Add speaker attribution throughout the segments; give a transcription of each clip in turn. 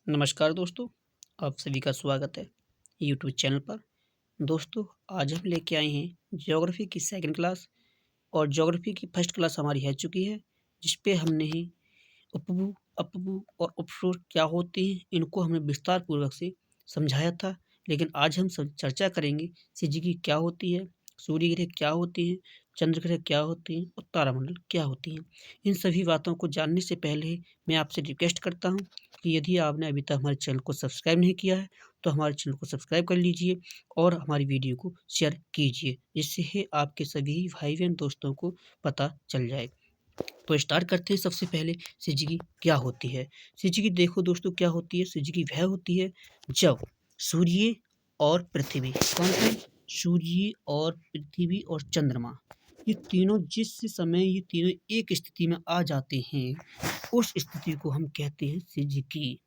Speaker 1: नमस्कार दोस्तों, आप सभी का स्वागत है यूट्यूब चैनल पर। दोस्तों, आज हम लेके आए हैं ज्योग्राफी की सेकंड क्लास और ज्योग्राफी की फर्स्ट क्लास हमारी है चुकी है, जिस पे हमने ही उपभू, अपभू और उपसर्ग क्या होते हैं, इनको हमने विस्तार पूर्वक से समझाया था। लेकिन आज हम चर्चा करेंगे सिजिकी क्या होती है, सूर्य ग्रह क्या होते हैं, चंद्र ग्रह क्या होते हैं और तारामंडल क्या होती हैं। इन सभी बातों को जानने से पहले मैं आपसे रिक्वेस्ट करता हूँ कि यदि आपने अभी तक हमारे चैनल को सब्सक्राइब नहीं किया है तो हमारे चैनल को सब्सक्राइब कर लीजिए और हमारी वीडियो को शेयर कीजिए, जिससे आपके सभी भाई बहन दोस्तों को पता चल जाए। तो स्टार्ट करते हैं। सबसे पहले सिजिकी क्या होती है। सिजिकी देखो दोस्तों क्या होती है। सिजिकी वह होती है जब सूर्य और पृथ्वी, कौन कौन, सूर्य और पृथ्वी और चंद्रमा, ये तीनों जिस समय ये तीनों एक स्थिति में आ जाते हैं, उस स्थिति को हम कहते हैं सिजिकी।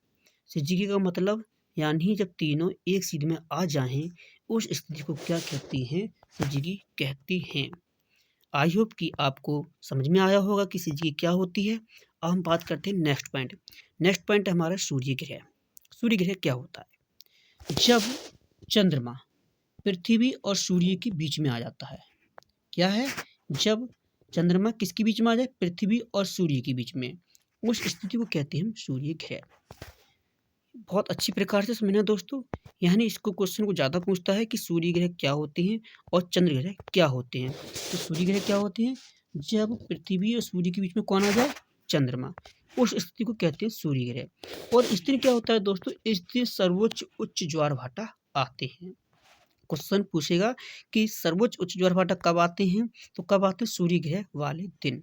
Speaker 1: सिजिकी का मतलब यानी जब तीनों एक स्थिति में आ जाएं, उस स्थिति को क्या कहती हैं, सिजिकी कहती हैं। आई होप कि आपको समझ में आया होगा कि सिजिकी क्या होती है। अब हम बात करते हैं नेक्स्ट पॉइंट। नेक्स्ट पॉइंट है हमारा सूर्य ग्रह। सूर्य ग्रह क्या होता है? जब चंद्रमा पृथ्वी और सूर्य के बीच में आ जाता है। क्या है? जब चंद्रमा किसके बीच में आ जाए? पृथ्वी और सूर्य के बीच में, उस स्थिति को कहते हैं हम सूर्य ग्रह। बहुत अच्छी प्रकार से समझना दोस्तों। यानी इसको क्वेश्चन को ज़्यादा पूछता है कि सूर्य ग्रह क्या होते हैं और चंद्र ग्रह क्या होते हैं। तो सूर्य ग्रह क्या होते हैं? जब पृथ्वी और सूर्य के बीच में कौन आ जाए? चंद्रमा। उस स्थिति को कहते हैं सूर्य ग्रह। और इस दिन क्या होता है दोस्तों? इस दिन सर्वोच्च उच्च ज्वार भाटा आते हैं। क्वेश्चन पूछेगा कि सर्वोच्च उच्च ज्वार भाटा कब आते हैं? तो कब आते हैं? सूर्य ग्रह वाले दिन।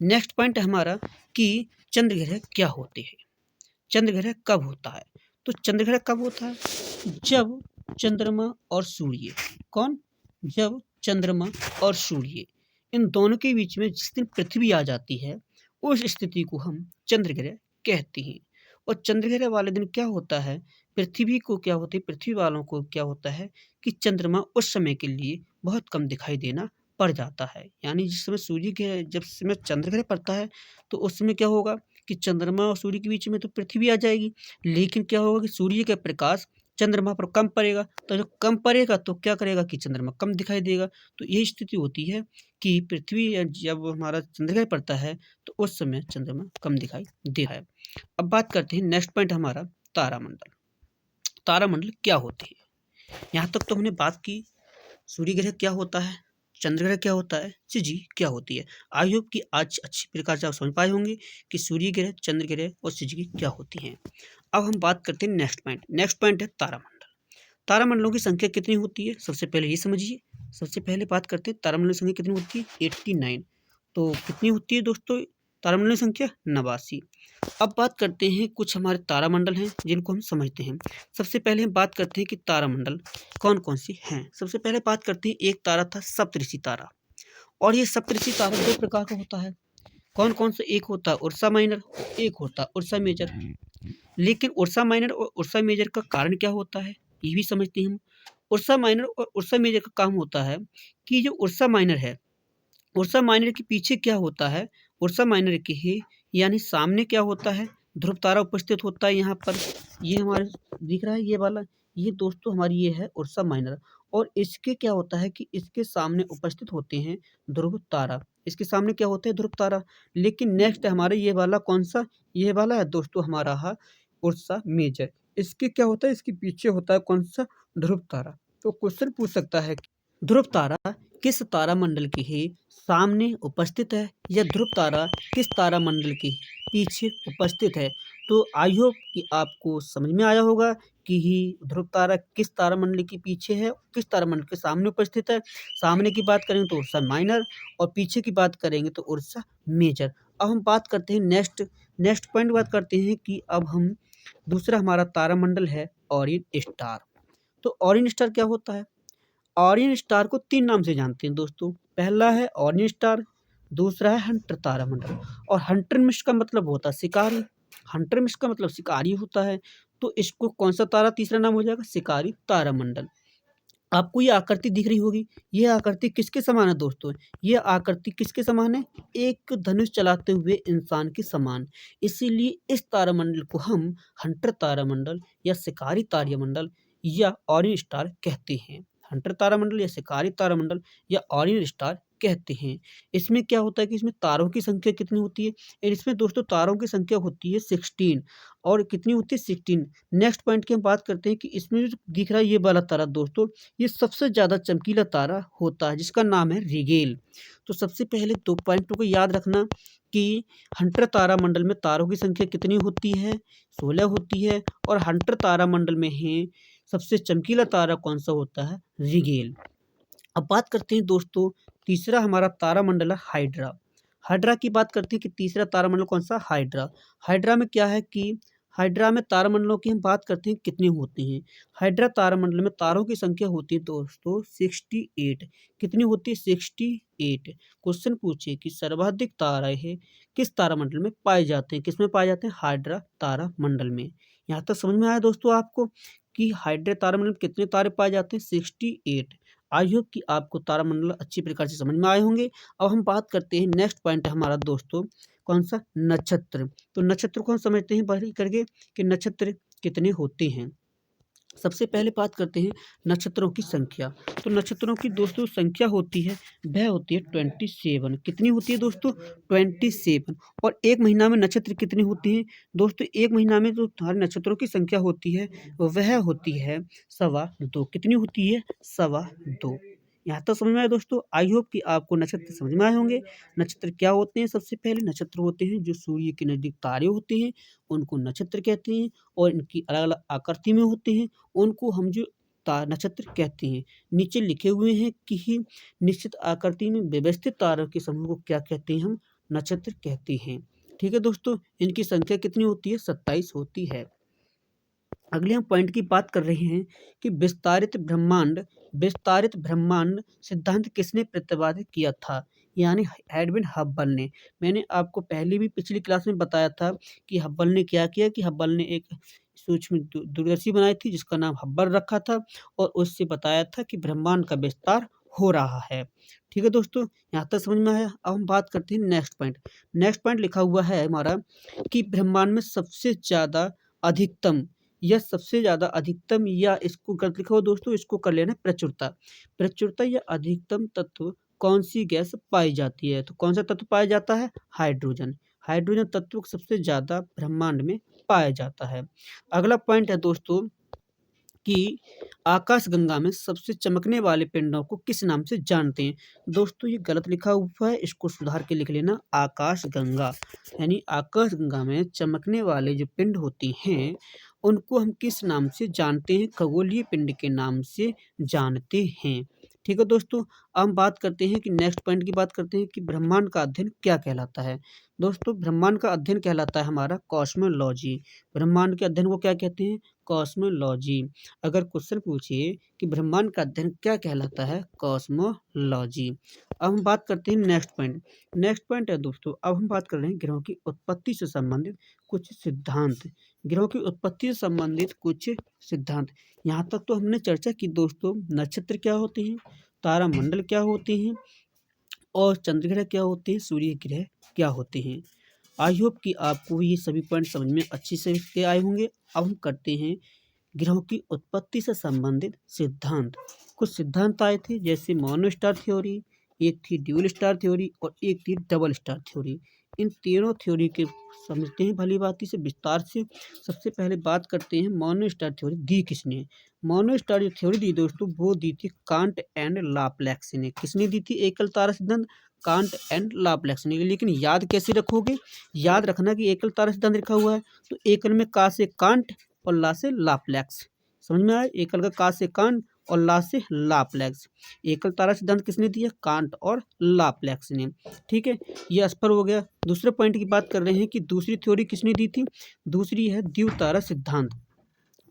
Speaker 1: नेक्स्ट पॉइंट है हमारा कि चंद्र ग्रह क्या होते हैं। चंद्र ग्रह कब होता है? तो चंद्र ग्रह कब होता है? जब चंद्रमा और सूर्य, कौन? जब चंद्रमा और सूर्य इन दोनों के बीच में जिस दिन पृथ्वी आ जाती है, उस स्थिति को हम चंद्र ग्रह कहते हैं। और चंद्र ग्रह वाले दिन क्या होता है? पृथ्वी को क्या होती है? पृथ्वी वालों को क्या होता है कि चंद्रमा उस समय के लिए बहुत कम दिखाई देना पड़ जाता है। यानी जिस समय सूर्य के जब समय चंद्र ग्रह पड़ता है, तो उस समय क्या होगा कि चंद्रमा और सूर्य के बीच में तो पृथ्वी आ जाएगी, लेकिन क्या होगा कि सूर्य का प्रकाश चंद्रमा पर कम पड़ेगा। तो जब कम पड़ेगा तो क्या करेगा कि चंद्रमा कम दिखाई देगा। तो ये स्थिति होती है कि पृथ्वी जब हमारा चंद्रग्रहण पड़ता है तो उस समय चंद्रमा कम दिखाई दे रहा है। अब बात करते हैं नेक्स्ट पॉइंट हमारा तारामंडल। तारामंडल क्या होते हैं? यहाँ तक तो हमने बात की सूर्य ग्रह क्या होता है, चंद्र ग्रह क्या होता है, सिजिकी क्या होती है। आई होप कि आज अच्छी प्रकार से आप समझ पाए होंगे कि सूर्य ग्रह, चंद्र ग्रह और सिजिकी क्या होती हैं। अब हम बात करते हैं नेक्स्ट पॉइंट। नेक्स्ट पॉइंट है तारामंडल। तारामंडलों की संख्या कितनी होती है? सबसे पहले ये समझिए। सबसे पहले बात करते हैं तारामंडलों की संख्या कितनी होती है? 89। तो कितनी होती है दोस्तों तारामंडलों की संख्या? 89। अब बात करते हैं कुछ हमारे तारामंडल हैं जिनको हम समझते हैं। सबसे पहले हम बात करते हैं कि तारामंडल कौन कौन सी हैं। सबसे पहले बात करते हैं, एक तारा था सप्तऋषि तारा, और ये सप्तऋषि तारा दो प्रकार का होता है। कौन कौन सा? एक होता है उर्सा माइनर, एक होता है उर्सा मेजर। लेकिन उर्सा माइनर और उर्सा मेजर का कारण क्या होता है, ये भी समझते हैं हम। उर्सा माइनर और उर्सा मेजर का काम होता है कि जो उर्सा माइनर है, उर्सा माइनर के पीछे क्या होता है? उर्सा माइनर के ही यानी सामने क्या होता है? ध्रुव तारा उपस्थित होता है। यहाँ पर ये हमारे दिख रहा है ये वाला, ये दोस्तों हमारी ये है उर्सा माइनर। और इसके क्या होता है कि इसके सामने उपस्थित होते हैं ध्रुव तारा। इसके सामने क्या होता है? ध्रुव तारा। लेकिन नेक्स्ट हमारे ये वाला कौन सा? ये वाला है दोस्तों हमारा है उर्सा मेजर। इसके क्या होता है? इसके पीछे होता है कौन सा? ध्रुव तारा। तो क्वेश्चन पूछ सकता है कि ध्रुव तारा किस तारामंडल के ही सामने उपस्थित है या ध्रुव तारा किस तारामंडल के पीछे उपस्थित है। तो आई होप कि आपको समझ में आया होगा कि ही ध्रुव तारा किस तारामंडल के पीछे है, किस तारामंडल के सामने उपस्थित है। सामने की बात करेंगे तो उर्सा माइनर और पीछे की बात करेंगे तो उर्सा मेजर। अब हम बात करते हैं नेक्स्ट पॉइंट बात करते हैं कि अब हम दूसरा हमारा तारामंडल है ऑरियन स्टार। तो ऑरियन स्टार क्या होता है? ऑरियन स्टार को 3 नाम से जानते हैं दोस्तों। पहला है ऑरियन स्टार, दूसरा है हंटर तारामंडल, और हंटर मिस्ट का मतलब होता है शिकारी। हंटर मिस्ट का मतलब शिकारी होता है। तो इसको कौन सा तारा तीसरा नाम हो जाएगा? शिकारी तारामंडल। आपको ये आकृति दिख रही होगी। ये आकृति किसके समान है दोस्तों? ये आकृति किसके समान है? एक धनुष चलाते हुए इंसान के समान। इसीलिए इस तारामंडल को हम हंटर तारामंडल या शिकारी तारामंडल या ऑरेंज स्टार कहते हैं। हंटर तारामंडल या शिकारी तारामंडल या ऑरेंज स्टार कहते हैं। इसमें क्या होता है कि इसमें तारों की संख्या कितनी होती है? इसमें दोस्तों तारों की संख्या होती है 16 और कितनी होती है 16। नेक्स्ट पॉइंट की हम बात करते हैं कि इसमें जो दिख रहा है ये वाला तारा दोस्तों, ये सबसे ज़्यादा चमकीला तारा होता है जिसका नाम है रिगेल। तो सबसे पहले 2 पॉइंटों को याद रखना कि हंटर तारामंडल में तारों की संख्या कितनी होती है? 16 होती है और हंटर तारामंडल में है सबसे चमकीला तारा कौन-सा होता है? रिगेल। अब बात करते हैं दोस्तों तीसरा हमारा तारामंडल है हाइड्रा। हाइड्रा की बात करते हैं कि तीसरा तारामंडल कौन-सा? हाइड्रा। हाइड्रा में क्या है कि हाइड्रा में तारामंडलों की हम बात करते हैं कितने होते हैं। हाइड्रा तारामंडल में तारों की संख्या होती है दोस्तों 68। कितनी होती है? 68। क्वेश्चन पूछे कि सर्वाधिक तारे किस तारामंडल में पाए जाते हैं? किसमें पाए जाते हैं? हाइड्रा तारामंडल में। यहाँ तक समझ में आया दोस्तों आपको कि हाइड्रा तारामंडल में कितने तारे पाए जाते हैं? 68। आई होप कि आपको तारामंडल अच्छी प्रकार से समझ में आए होंगे। अब हम बात करते हैं नेक्स्ट पॉइंट है हमारा दोस्तों कौन-सा? नक्षत्र। तो नक्षत्र को हम समझते हैं बारी करके कि नक्षत्र कितने होते हैं। सबसे पहले बात करते हैं नक्षत्रों की संख्या। तो नक्षत्रों की दोस्तों संख्या होती है, वह होती है 27। कितनी होती है दोस्तों? 27। और 1 महीना में नक्षत्र कितने होते हैं? दोस्तों 1 महीना में जो हमारे नक्षत्रों की संख्या होती है, वह होती है सवा 2। कितनी होती है? सवा 2। यहाँ तक समझ में आया दोस्तों? आई होप कि आपको नक्षत्र समझ में आए होंगे। नक्षत्र क्या होते हैं? सबसे पहले नक्षत्र होते हैं जो सूर्य के नज़दीक तारे होते हैं, उनको नक्षत्र कहते हैं और इनकी अलग-अलग आकृति में होते हैं। उनको हम जो नक्षत्र कहते हैं। नीचे लिखे हुए हैं कि निश्चित आकृति में व्यवस्थित तारों के समूह को क्या कहते हैं? हम नक्षत्र कहते हैं। ठीक है दोस्तों, इनकी संख्या कितनी होती है? 27 होती है। अगले हम पॉइंट की बात कर रहे हैं कि विस्तारित ब्रह्मांड सिद्धांत किसने प्रतिपादित किया था? यानी एडविन हब्बल ने। मैंने आपको पहले भी पिछली क्लास में बताया था कि हब्बल ने क्या किया कि हब्बल ने एक सूक्ष्म दूरदर्शी बनाई थी जिसका नाम हब्बल रखा था और उससे बताया था कि ब्रह्मांड का विस्तार हो रहा है। ठीक है दोस्तों, यहाँ तक समझ में आया। अब हम बात करते हैं नेक्स्ट पॉइंट। नेक्स्ट पॉइंट लिखा हुआ है हमारा कि ब्रह्मांड में सबसे ज़्यादा अधिकतम या सबसे ज़्यादा अधिकतम या इसको गलत लिखा हो दोस्तों, इसको कर लेना प्रचुरता। प्रचुरता या अधिकतम तत्व कौन-सी गैस पाई जाती है? तो कौन-सा तत्व पाया जाता है? हाइड्रोजन। हाइड्रोजन तत्व सबसे ज़्यादा ब्रह्मांड में पाया जाता है। अगला पॉइंट है दोस्तों कि आकाशगंगा में सबसे चमकने वाले पिंडों को किस नाम से जानते हैं? दोस्तों ये गलत लिखा हुआ है, इसको सुधार के लिख लेना आकाशगंगा। यानी आकाशगंगा में चमकने वाले जो पिंड होते हैं, उनको हम किस नाम से जानते हैं? खगोलीय पिंड के नाम से जानते हैं। ठीक है दोस्तों, अब हम बात करते हैं कि नेक्स्ट पॉइंट की बात करते हैं कि ब्रह्मांड का अध्ययन क्या कहलाता है? दोस्तों ब्रह्मांड का अध्ययन कहलाता है हमारा कॉस्मोलॉजी। ब्रह्मांड के अध्ययन को क्या कहते हैं? कॉस्मोलॉजी। अगर क्वेश्चन पूछे कि ब्रह्मांड का अध्ययन क्या कहलाता है? कॉस्मोलॉजी। अब हम बात करते हैं नेक्स्ट पॉइंट। नेक्स्ट पॉइंट है दोस्तों, अब हम बात कर रहे हैं ग्रहों की उत्पत्ति से संबंधित कुछ सिद्धांत। ग्रहों की उत्पत्ति से संबंधित कुछ सिद्धांत। यहाँ तक तो हमने चर्चा की दोस्तों, नक्षत्र क्या होते हैं, तारामंडल क्या होते हैं और चंद्र ग्रह क्या होते हैं, सूर्य ग्रह क्या होते हैं। आई होप कि आपको ये सभी पॉइंट समझ में अच्छी से के आए होंगे। अब हम करते हैं ग्रहों की उत्पत्ति से संबंधित सिद्धांत। कुछ सिद्धांत आए थे जैसे मोनो स्टार थ्योरी, एक थी ड्यूल स्टार थ्योरी और एक थी डबल स्टार थ्योरी। इन तीनों थ्योरी के समझते हैं भली भांति से विस्तार से। सबसे पहले बात करते हैं मोनो स्टार थ्योरी दी किसने? मोनो स्टार जो थ्योरी दी दोस्तों वो दी थी कांट एंड लाप्लाक्स ने। किसने दी थी एकल तारा सिद्धांत? कांट एंड लाप्लाक्स ने। लेकिन याद कैसे रखोगे? याद रखना कि एकल तारा सिद्धांत लिखा हुआ है तो एकल में का से कांट और ला से लाप्लैक्स। समझ में आया? एकल का का से कांट और ला से लाप्लैक्स। एकल तारा सिद्धांत किसने दिया? कांट और लाप्लैक्स ने। ठीक है, ये स्पष्ट हो गया। दूसरे पॉइंट की बात कर रहे हैं कि दूसरी थ्योरी किसने दी थी? दूसरी है द्वितारा सिद्धांत।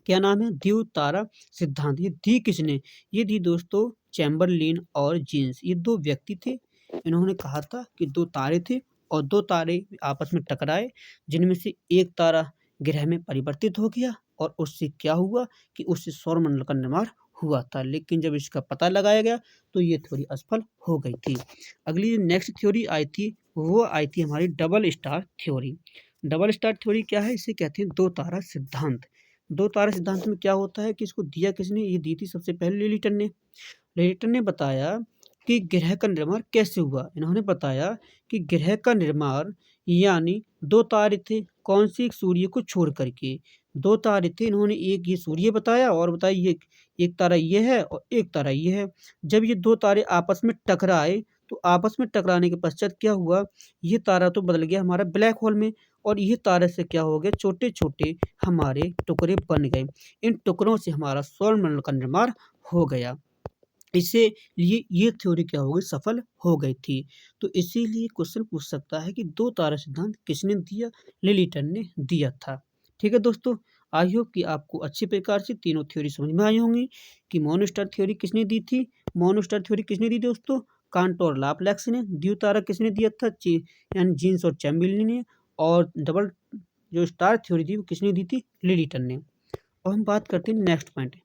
Speaker 1: क्या नाम है? द्वितारा सिद्धांत। ये दी किसने? ये दी दोस्तों चैम्बरलिन और जीन्स। ये दो व्यक्ति थे। इन्होंने कहा था कि दो तारे थे और दो तारे आपस में टकराए, जिनमें से एक तारा ग्रह में परिवर्तित हो गया और उससे क्या हुआ कि उससे सौरमंडल का निर्माण हुआ था, लेकिन जब इसका पता लगाया गया तो ये थ्योरी असफल हो गई थी। अगली जो नेक्स्ट थ्योरी आई थी वो आई थी हमारी double star theory. Double star theory क्या है? इसे कहते हैं दो तारा सिद्धांत। दो तारा सिद्धांत में क्या होता है कि इसको दिया किसने? ये दी थी सबसे पहले लिलिटन ने। लिलिटन ने बताया कि ग्रह का निर्माण कैसे हुआ। इन्होंने बताया कि ग्रह का निर्माण यानी दो तारे थे, कौन से? एक सूर्य को छोड़ करके दो तारे थे। इन्होंने एक ये सूर्य बताया और बताया ये एक तारा ये है और एक तारा ये है। जब ये दो तारे आपस में टकराए तो आपस में टकराने के पश्चात क्या हुआ? ये तारा तो बदल गया हमारा ब्लैक होल में और ये तारे से क्या हो गया? छोटे छोटे हमारे टुकड़े बन गए। इन टुकड़ों से हमारा सौरमंडल का निर्माण हो गया। इसीलिए ये थ्योरी क्या हो गई? सफल हो गई थी। तो इसीलिए क्वेश्चन पूछ सकता है कि दो तारा सिद्धांत किसने दिया? लिलिटन ने दिया था। ठीक है दोस्तों, आई होप कि आपको अच्छी प्रकार से तीनों थ्योरी समझ में आई होंगी कि मोनोस्टार थ्योरी किसने दी थी। मोनोस्टार थ्योरी किसने दी थी दोस्तों? कांट और लाप्लाक्स ने। द्वितारा किसने दिया था? यानी जीन्स और चैम्बर्लिन ने। और डबल जो स्टार थ्योरी थी वो किसने दी थी? लिलिटन ने। अब हम बात करते हैं नेक्स्ट पॉइंट।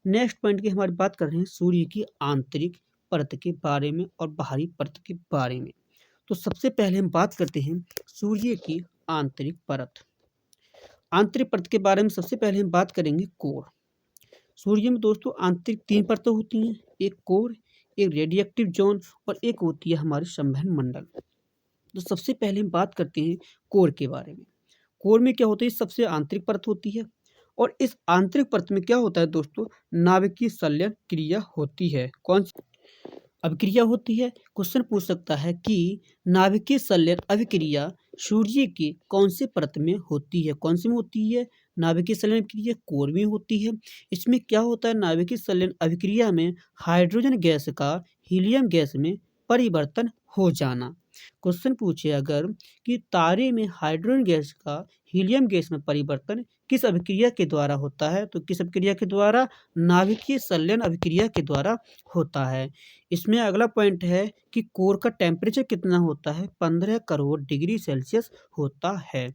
Speaker 1: नेक्स्ट पॉइंट की हमारी बात कर रहे हैं सूर्य की आंतरिक परत के बारे में और बाहरी परत के बारे में। तो सबसे पहले हम बात करते हैं सूर्य की आंतरिक परत। आंतरिक परत के बारे में सबसे पहले हम बात करेंगे कोर। सूर्य में दोस्तों आंतरिक तीन परतें होती हैं, एक कोर, एक रेडिएक्टिव जोन और एक होती है हमारी संवहन मंडल। तो सबसे पहले हम बात करते हैं कोर के बारे में। कोर में क्या होता है? सबसे आंतरिक परत होती है और इस आंतरिक परत में क्या होता है दोस्तों? नाभिकीय संलयन क्रिया होती है। कौन सी अभिक्रिया होती है? क्वेश्चन पूछ सकता है कि नाभिकीय संलयन अभिक्रिया सूर्य की कौन सी परत में होती है? कौन सी में होती है? नाभिकीय संलयन अभिक्रिया कोर में होती है। इसमें क्या होता है? नाभिकीय संलयन अभिक्रिया में हाइड्रोजन गैस का हीलियम गैस में परिवर्तन हो जाना। क्वेश्चन पूछे अगर कि तारे में हाइड्रोजन गैस का हीलियम गैस में परिवर्तन किस अभिक्रिया के द्वारा होता है? तो किस अभिक्रिया के द्वारा? नाभिकीय संलयन अभिक्रिया के द्वारा होता है। इसमें अगला पॉइंट है कि कोर का टेम्परेचर कितना होता है? 15 करोड़ डिग्री सेल्सियस होता है।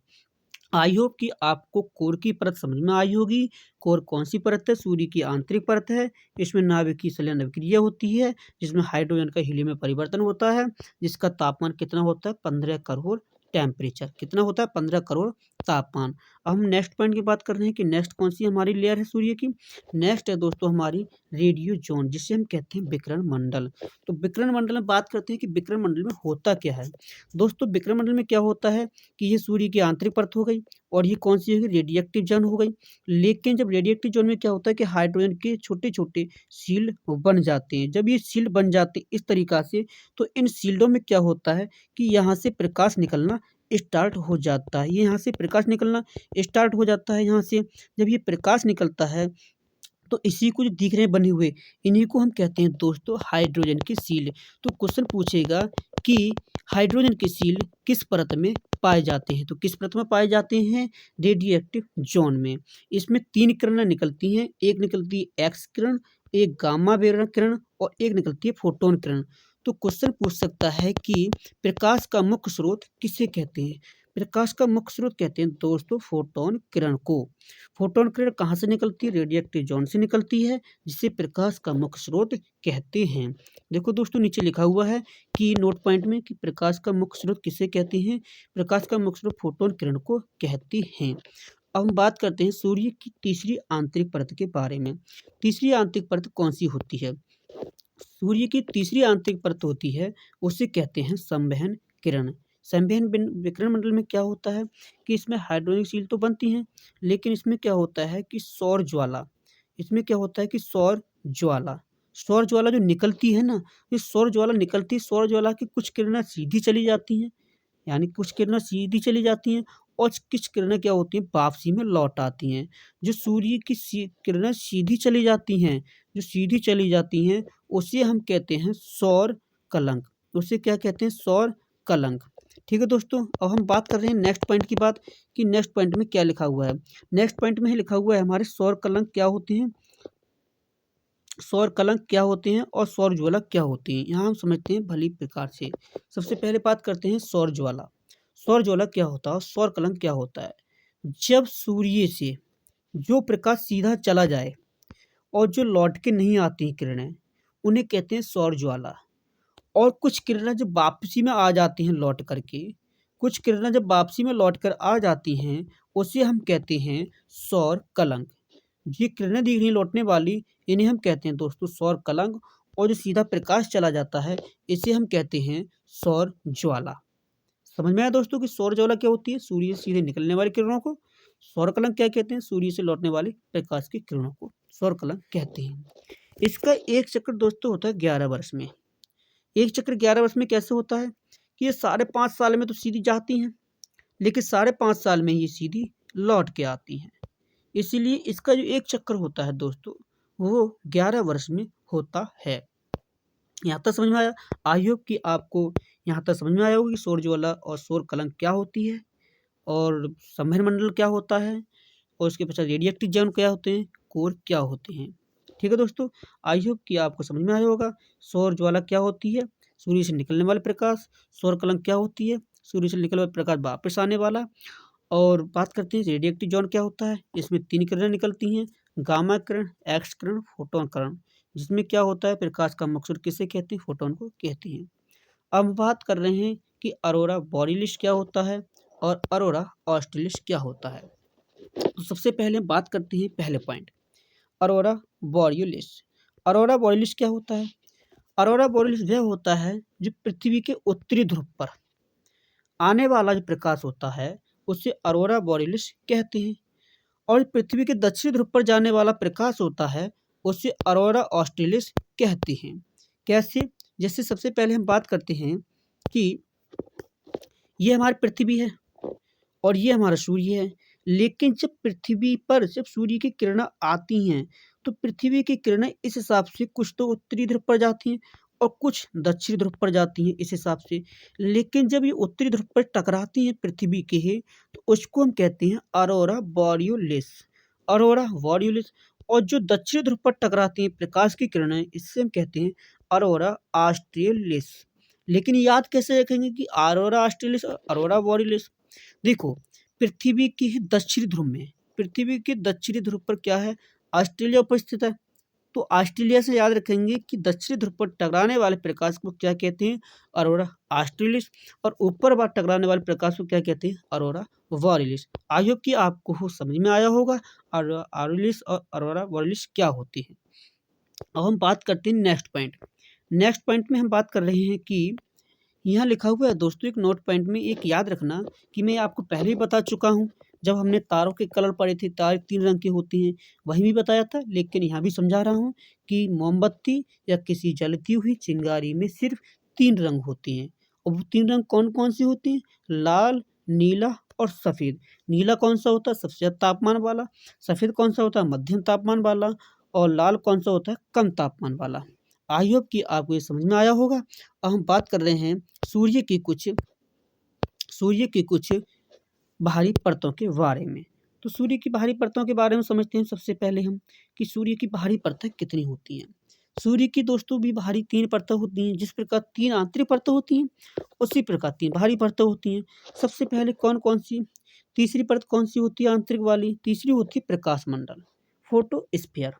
Speaker 1: आई होप कि आपको कोर की परत समझ में आई होगी। कोर कौन सी परत है? सूर्य की आंतरिक परत है। इसमें नाभिकीय संलयन अभिक्रिया होती है जिसमें हाइड्रोजन का हीलियम में परिवर्तन होता है, जिसका तापमान कितना होता है? 15 करोड़। टेम्परेचर कितना होता है? 15 करोड़ तापमान। अब हम नेक्स्ट पॉइंट की बात कर रहे हैं कि नेक्स्ट कौन सी हमारी लेयर है सूर्य की? नेक्स्ट है दोस्तों हमारी रेडियो जोन, जिसे हम कहते हैं विकिरण मंडल। तो विकिरण मंडल में बात करते हैं कि विकिरण मंडल में होता क्या है। दोस्तों विकिरण मंडल में क्या होता है कि ये सूर्य की आंतरिक परत हो गई और ये कौन सी होगी? रेडिएक्टिव जोन हो गई। लेकिन जब रेडिएक्टिव जोन में क्या होता है कि हाइड्रोजन के छोटे छोटे शील्ड बन जाते हैं। जब ये शील्ड बन जाते हैं इस तरीका से, तो इन शील्डों में क्या होता है कि यहाँ से प्रकाश निकलना स्टार्ट हो जाता है। ये यहाँ से प्रकाश निकलना स्टार्ट हो जाता है। यहाँ से जब ये प्रकाश निकलता है तो इसी को जो दिख रहे हैं बने हुए, इन्हीं को हम कहते हैं दोस्तों हाइड्रोजन की शील्ड। तो क्वेश्चन पूछेगा कि हाइड्रोजन की शील्ड किस परत में पाए जाते हैं? तो किस परत में पाए जाते हैं? रेडियोएक्टिव जोन में। इसमें तीन किरणें निकलती हैं, एक निकलती है एक्स किरण, एक गामा किरण और एक निकलती है फोटोन किरण। तो क्वेश्चन पूछ सकता है कि प्रकाश का मुख्य स्रोत किसे कहते हैं? प्रकाश का मुख्य स्रोत कहते हैं दोस्तों फोटोन किरण को। फोटोन किरण कहाँ से निकलती है? रेडियोएक्टिव जोन से निकलती है, जिसे प्रकाश का मुख्य स्रोत कहते हैं। देखो दोस्तों नीचे लिखा हुआ है कि नोट पॉइंट में कि प्रकाश का मुख्य स्रोत किसे कहते हैं? प्रकाश का मुख्य स्रोत फोटोन किरण को कहते हैं। अब हम बात करते हैं सूर्य की तीसरी आंतरिक परत के बारे में। तीसरी आंतरिक परत कौन सी होती है? सूर्य की तीसरी आंतरिक परत होती है, उसे कहते हैं संवहन किरण। विकिरण मंडल में क्या होता है कि इसमें हाइड्रोजन शील्ड तो बनती हैं, लेकिन इसमें क्या होता है कि सौर ज्वाला, इसमें क्या होता है कि सौर ज्वाला जो निकलती है ना, ये सौर ज्वाला निकलती है, सौर ज्वाला की कुछ किरणें सीधी चली जाती हैं, यानी कुछ किरणें सीधी चली जाती हैं और कुछ किरणें क्या होती हैं? वापसी में लौट आती हैं। जो सूर्य की किरणें सीधी चली जाती हैं, जो सीधी चली जाती हैं उसे हम कहते हैं सौर कलंक। उसे क्या कहते हैं? सौर कलंक। ठीक है दोस्तों, अब हम बात कर रहे हैं नेक्स्ट पॉइंट की बात कि नेक्स्ट पॉइंट में क्या लिखा हुआ है। नेक्स्ट पॉइंट में ही लिखा हुआ है हमारे सौर कलंक क्या होते हैं, सौर कलंक क्या होते हैं और सौर ज्वाला क्या होती हैं। यहाँ हम समझते हैं भली प्रकार से। सबसे पहले बात करते हैं सौर ज्वाला। सौर ज्वाला क्या होता है और सौर कलंक क्या होता है? जब सूर्य से जो प्रकाश सीधा चला जाए और जो लौट के नहीं आती हैं किरणें, उन्हें कहते हैं सौर ज्वाला। और कुछ किरणें जब वापसी में आ जाती हैं लौट कर के, कुछ किरणें जब वापसी में लौट कर आ जाती हैं, उसे हम कहते हैं सौर कलंक। ये किरणें दिख रही हैं लौटने वाली, इन्हें हम कहते हैं दोस्तों सौर कलंक। और जो सीधा प्रकाश चला जाता है, इसे हम कहते हैं सौर ज्वाला। समझ में आया दोस्तों कि सौर ज्वाला क्या होती है? सूर्य से सीधे निकलने वाली किरणों को। सौर कलंक क्या कहते हैं? सूर्य से लौटने वाली प्रकाश की किरणों को सौर कलंक कहते हैं। इसका एक चक्र दोस्तों होता है 11 वर्ष में। एक चक्र 11 वर्ष में कैसे होता है कि ये 5.5 साल में तो सीधी जाती हैं, लेकिन 5.5 साल में ये सीधी लौट के आती हैं। इसीलिए इसका जो एक चक्र होता है दोस्तों, वो 11 वर्ष में होता है। यहाँ तक समझ में आया? आई होप कि आपको यहाँ तक समझ में आया होगा कि सौर ज्वाला और सौर कलंक क्या होती है, और संवहन मंडल क्या होता है, और उसके पश्चात रेडियोएक्टिव जॉन क्या होते हैं, कोर क्या होते हैं। ठीक है दोस्तों, आई होप कि आपको समझ में आया होगा। सौर ज्वाला क्या होती है? सूर्य से निकलने वाले प्रकाश। सौर कलंक क्या होती है? सूर्य से निकलने वाले प्रकाश वापस आने वाला। और बात करते हैं रेडियोएक्टिव जॉन क्या होता है। इसमें 3 किरणें निकलती हैं, गामा किरण, एक्स किरण, फोटोन किरण। जिसमें क्या होता है, प्रकाश का मकसूद किसे कहते हैं? फोटोन को कहते हैं। अब बात कर रहे हैं कि अरोरा बोरियलिस क्या होता है और अरोरा ऑस्ट्रेलिस क्या होता है। तो सबसे पहले हम बात करते हैं पहले पॉइंट, अरोरा बोरियलिस। अरोरा बोरियलिस क्या होता है? अरोरा बोरियलिस वह होता है जो पृथ्वी के उत्तरी ध्रुव पर आने वाला जो प्रकाश होता है, उसे अरोरा बोरियलिस कहते हैं। और पृथ्वी के दक्षिणी ध्रुव पर जाने वाला प्रकाश होता है, उसे अरोरा ऑस्ट्रेलिस कहते हैं। कैसे? जैसे सबसे पहले हम बात करते हैं कि ये हमारी पृथ्वी है और ये हमारा सूर्य है। लेकिन जब पृथ्वी पर जब सूर्य की किरणें आती हैं, तो पृथ्वी की किरणें इस हिसाब से कुछ तो उत्तरी ध्रुव पर जाती हैं और कुछ दक्षिणी ध्रुव पर जाती हैं इस हिसाब से। लेकिन जब ये उत्तरी ध्रुव पर टकराती हैं पृथ्वी के, तो उसको हम कहते हैं अरोरा बोरियलिस। अरोरा बोरियलिस। और जो दक्षिणी ध्रुव पर टकराती हैं प्रकाश की किरणें, इससे हम कहते हैं अरोरा ऑस्ट्रेलिस। लेकिन याद कैसे रखेंगे कि अरोरा ऑस्ट्रेलिस और अरोरा बोरियलिस? देखो, पृथ्वी के दक्षिणी ध्रुव में, पृथ्वी के दक्षिणी ध्रुव पर क्या है? ऑस्ट्रेलिया उपस्थित है। तो ऑस्ट्रेलिया से याद रखेंगे कि दक्षिणी ध्रुव पर टकराने वाले प्रकाश को क्या कहते हैं? अरोरा ऑस्ट्रेलिस। और ऊपर बार टकराने वाले प्रकाश को क्या कहते हैं? अरोरा बोरियलिस। आई होप कि आपको समझ में आया होगा अरोरा ऑस्ट्रेलिस और अरोरा बोरियलिस क्या होती है। अब हम बात करते हैं नेक्स्ट पॉइंट। नेक्स्ट पॉइंट में हम बात कर रहे हैं कि यहाँ लिखा हुआ है दोस्तों एक नोट पॉइंट में, एक याद रखना कि मैं आपको पहले ही बता चुका हूँ जब हमने तारों के कलर पढ़े थे। तारे 3 रंग की होती हैं, वही भी बताया था, लेकिन यहाँ भी समझा रहा हूँ कि मोमबत्ती या किसी जलती हुई चिंगारी में सिर्फ 3 रंग होती हैं। और वो 3 रंग कौन कौन सी होती हैं? लाल, नीला और सफ़ेद। नीला कौन सा होता है? सबसे ज़्यादा तापमान वाला। सफ़ेद कौन सा होता है? मध्यम तापमान वाला। और लाल कौन सा होता है? कम तापमान वाला। आई होप कि आपको ये समझ में आया होगा। अब हम बात कर रहे हैं सूर्य की कुछ बाहरी परतों के बारे में। तो सूर्य की बाहरी परतों के बारे में समझते हैं सबसे पहले हम कि सूर्य की बाहरी परतें कितनी होती हैं। सूर्य की दोस्तों भी बाहरी 3 परतें होती हैं। जिस प्रकार 3 आंतरिक परतें होती हैं, उसी प्रकार 3 बाहरी परतें होती हैं। सबसे पहले कौन-कौन सी? तीसरी परत कौन सी होती है आंतरिक वाली? तीसरी होती है प्रकाश मंडल, फोटोस्फीयर।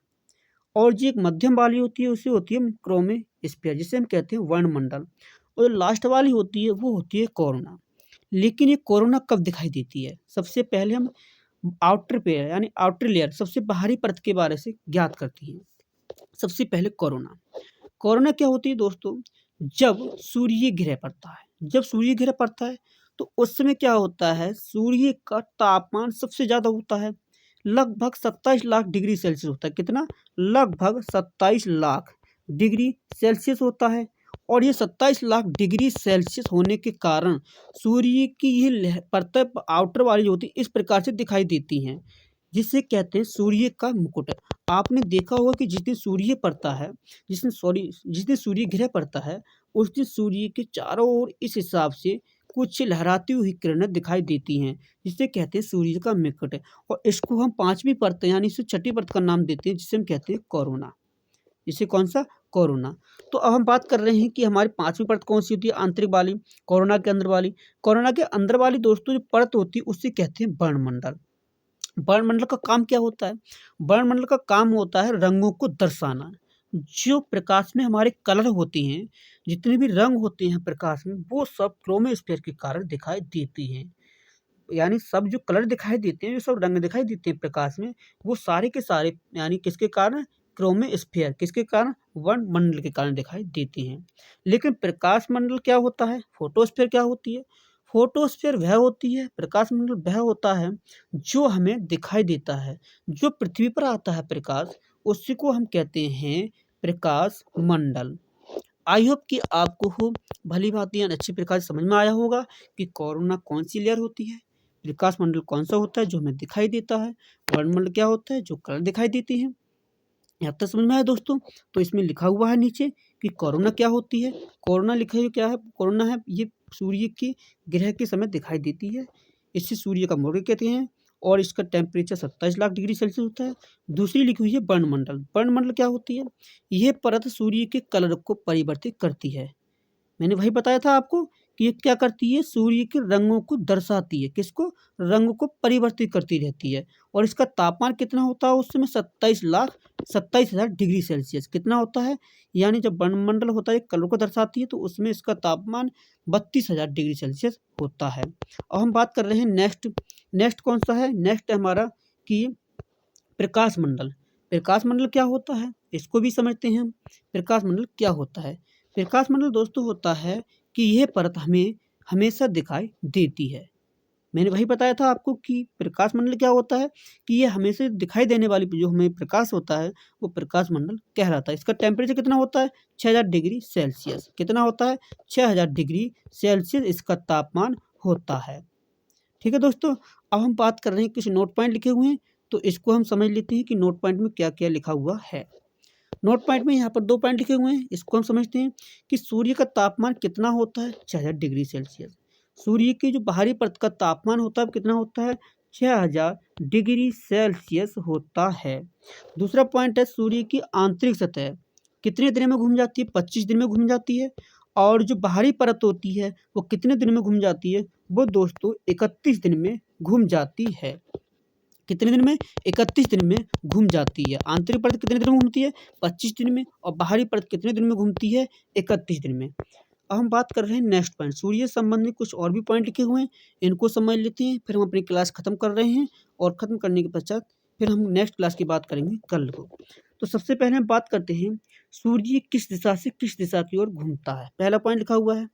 Speaker 1: और जो एक मध्यम वाली होती है उसे होती है क्रोमोस्फीयर, जिसे हम कहते हैं वर्णमंडल। और लास्ट वाली होती है वो होती है कोरोना। लेकिन ये कोरोना कब दिखाई देती है? सबसे पहले हम आउटर पेयर यानी आउटर लेयर, सबसे बाहरी परत के बारे से ज्ञात करती हैं। सबसे पहले कोरोना। कोरोना क्या होती है दोस्तों? जब सूर्य ग्रह पड़ता है, जब सूर्य ग्रह पड़ता है तो उस समय क्या होता है, सूर्य का तापमान सबसे ज़्यादा होता है, लगभग 27 लाख डिग्री सेल्सियस होता है। कितना? लगभग 27 लाख डिग्री सेल्सियस होता है। और ये 27 लाख डिग्री सेल्सियस होने के कारण सूर्य की ये परतें आउटर वाली जो होती है इस प्रकार से दिखाई देती हैं, जिसे कहते हैं सूर्य का मुकुट। आपने देखा होगा कि जिस दिन सूर्य पड़ता है, जिस दिन सूर्य ग्रह पड़ता है, उस दिन सूर्य के चारों ओर इस हिसाब से कुछ लहराती हुई किरणें दिखाई देती हैं, जिसे कहते हैं सूर्य का मुकुट। और इसको हम 5वीं परत यानी इसे छठी परत का नाम देते हैं, जिसे हम कहते हैं कोरोना। इसे कौन सा? कोरोना। तो अब हम बात कर रहे हैं कि हमारी 5वीं परत कौन सी होती है आंतरिक वाली? कोरोना के अंदर वाली। कोरोना के अंदर वाली दोस्तों जो परत होती है उसे कहते हैं वर्णमंडल। वर्णमंडल का काम क्या होता है? वर्णमंडल का काम होता है रंगों को दर्शाना। जो प्रकाश में हमारे कलर होते हैं, जितने भी रंग होते हैं प्रकाश में, वो सब क्रोमोस्फेयर के कारण दिखाई देते हैं। यानी सब जो कलर दिखाई देते हैं, जो सब रंग दिखाई देते हैं प्रकाश में, वो सारे के सारे यानी किसके कारण? क्रोमोस्फेयर, किसके कारण? वर्णमंडल के कारण दिखाई देते हैं। लेकिन प्रकाश मंडल क्या होता है? फोटोस्फीयर क्या होती है? फोटोस्फीयर वह होती है, प्रकाश मंडल वह होता है जो हमें दिखाई देता है। जो पृथ्वी पर आता है प्रकाश, उसी को हम कहते हैं प्रकाश मंडल। आई होप कि आपको भली भांति अच्छी प्रकार से समझ में आया होगा कि कोरोना कौन सी लेयर होती है, प्रकाश मंडल कौन सा होता है जो हमें दिखाई देता है, वर्णमंडल क्या होता है जो कलर दिखाई देती है। यहाँ तक समझ में आया दोस्तों? तो इसमें लिखा हुआ है नीचे कि कोरोना क्या होती है। कोरोना लिखा है क्या है? कोरोना है ये सूर्य की ग्रह के समय दिखाई देती है। इसे सूर्य का मौर्य कहते हैं और इसका टेम्परेचर 27 लाख डिग्री सेल्सियस होता है। दूसरी लिखी हुई है वर्णमंडल। वर्णमंडल क्या होती है? यह परत सूर्य के कलर को परिवर्तित करती है। मैंने वही बताया था आपको कि ये क्या करती है? सूर्य के रंगों को दर्शाती है। किसको? रंग को परिवर्तित करती रहती है। और इसका तापमान कितना होता है उस समय? 27,27,000 डिग्री सेल्सियस। कितना होता है? यानी जब वर्णमंडल होता है कलर को दर्शाती है तो उसमें इसका तापमान 32,000 डिग्री सेल्सियस होता है। अब हम बात कर रहे हैं नेक्स्ट। नेक्स्ट कौन सा है? नेक्स्ट है हमारा कि प्रकाश मंडल। प्रकाश मंडल क्या होता है? इसको भी समझते हैं हम। प्रकाश मंडल क्या होता है? प्रकाश मंडल दोस्तों होता है कि यह परत हमें हमेशा दिखाई देती है। मैंने वही बताया था आपको कि प्रकाश मंडल क्या होता है कि ये हमेशा दिखाई देने वाली जो हमें प्रकाश होता है वो प्रकाश मंडल कहलाता है। इसका टेम्परेचर कितना होता है? 6000 डिग्री सेल्सियस। कितना होता है? 6000 डिग्री सेल्सियस इसका तापमान होता है। ठीक है दोस्तों, अब हम बात कर रहे हैं, कुछ नोट पॉइंट लिखे हुए हैं तो इसको हम समझ लेते हैं कि नोट पॉइंट में क्या क्या लिखा हुआ है। नोट पॉइंट में यहाँ पर 2 पॉइंट लिखे हुए हैं, इसको हम समझते हैं कि सूर्य का तापमान कितना होता है? 6000 डिग्री सेल्सियस। सूर्य की जो बाहरी परत का तापमान होता है कितना होता है? 6000 डिग्री सेल्सियस होता है। दूसरा पॉइंट है सूर्य की आंतरिक सतह कितने दिन में घूम जाती है? 25 दिन में घूम जाती है। और जो बाहरी परत होती है वो कितने दिन में घूम जाती है? वो दोस्तों 31 दिन में घूम जाती है। कितने दिन में? 31 दिन में घूम जाती है। आंतरिक परत कितने दिन में घूमती है? 25 दिन में। और बाहरी परत कितने दिन में घूमती है? 31 दिन में। अब हम बात कर रहे हैं नेक्स्ट पॉइंट। सूर्य से संबंधित कुछ और भी पॉइंट लिखे हुए हैं, इनको समझ लेते हैं, फिर हम अपनी क्लास खत्म कर रहे हैं और खत्म करने के पश्चात फिर हम नेक्स्ट क्लास की बात करेंगे कल को। तो सबसे पहले हम बात करते हैं सूर्य किस दिशा से किस दिशा की ओर घूमता है। पहला पॉइंट लिखा हुआ है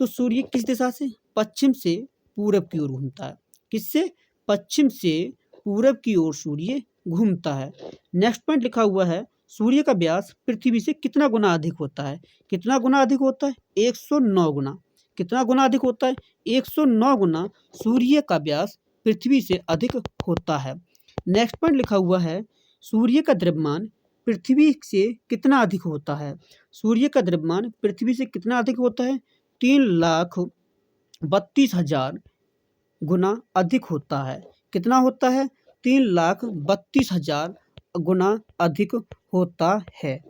Speaker 1: तो सूर्य किस दिशा से? पश्चिम से पूरब की ओर घूमता है। किससे? पश्चिम से पूरब की ओर सूर्य घूमता है। नेक्स्ट पॉइंट लिखा हुआ है सूर्य का व्यास पृथ्वी से कितना गुना अधिक होता है? कितना गुना अधिक होता है? 109 गुना। कितना गुना अधिक होता है? 109 गुना सूर्य का व्यास पृथ्वी से अधिक होता है। नेक्स्ट पॉइंट लिखा हुआ है सूर्य का द्रव्यमान पृथ्वी से कितना अधिक होता है? सूर्य का द्रव्यमान पृथ्वी से कितना अधिक होता है? 3,32,000 गुना अधिक होता है। कितना होता है? 3,32,000 गुना अधिक होता है।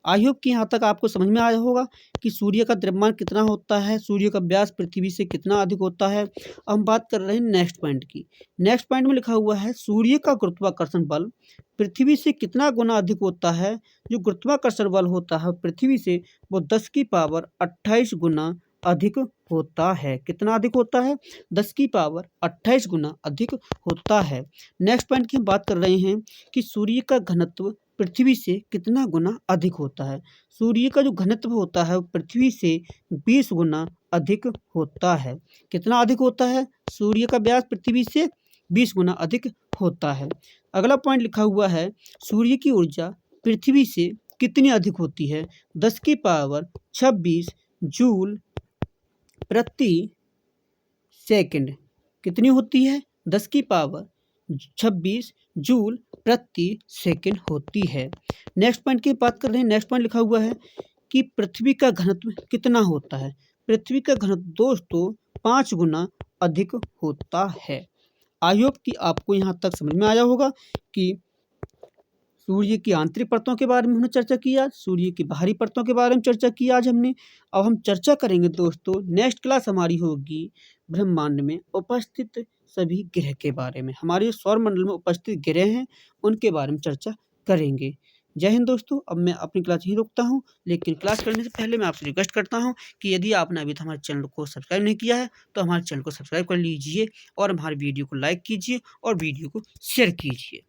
Speaker 1: आई होप कि यहाँ तक आपको समझ में आया होगा कि सूर्य का द्रव्यमान कितना होता है, सूर्य का व्यास पृथ्वी से कितना अधिक होता है। अब हम बात कर रहे हैं नेक्स्ट पॉइंट की। नेक्स्ट पॉइंट में लिखा हुआ है सूर्य का गुरुत्वाकर्षण बल पृथ्वी से कितना गुना अधिक होता है। जो गुरुत्वाकर्षण बल होता है पृथ्वी से वो 10 की पावर 28 गुना अधिक होता है। कितना अधिक होता है? 10 की पावर 28 गुना अधिक होता है। नेक्स्ट पॉइंट की हम बात कर रहे हैं कि सूर्य का घनत्व पृथ्वी से कितना गुना अधिक होता है। सूर्य का जो घनत्व होता है पृथ्वी से 20 गुना अधिक होता है। कितना अधिक होता है? सूर्य का व्यास पृथ्वी से 20 गुना अधिक होता है। अगला पॉइंट लिखा हुआ है सूर्य की ऊर्जा पृथ्वी से कितनी अधिक होती है? 10 की पावर 26 जूल प्रति सेकंड। कितनी होती है? 10 की पावर 26 जूल प्रति सेकंड होती है। नेक्स्ट पॉइंट की बात कर रहे हैं। नेक्स्ट पॉइंट लिखा हुआ है कि पृथ्वी का घनत्व कितना होता है। पृथ्वी का घनत्व दोस्तों 5 गुना अधिक होता है। आई होप कि आपको यहाँ तक समझ में आया होगा कि सूर्य की आंतरिक परतों के बारे में हमने चर्चा की, आज सूर्य की बाहरी परतों के बारे में चर्चा की आज हमने। अब हम चर्चा करेंगे दोस्तों, नेक्स्ट क्लास हमारी होगी ब्रह्मांड में उपस्थित सभी ग्रह के बारे में, हमारे सौर मंडल में उपस्थित ग्रह हैं उनके बारे में चर्चा करेंगे। जय हिंद दोस्तों, अब मैं अपनी क्लास यहीं रोकता हूँ, लेकिन क्लास करने से पहले मैं आपसे रिक्वेस्ट करता हूँ कि यदि आपने अभी तक हमारे चैनल को सब्सक्राइब नहीं किया है तो हमारे चैनल को सब्सक्राइब कर लीजिए और हमारे वीडियो को लाइक कीजिए और वीडियो को शेयर कीजिए।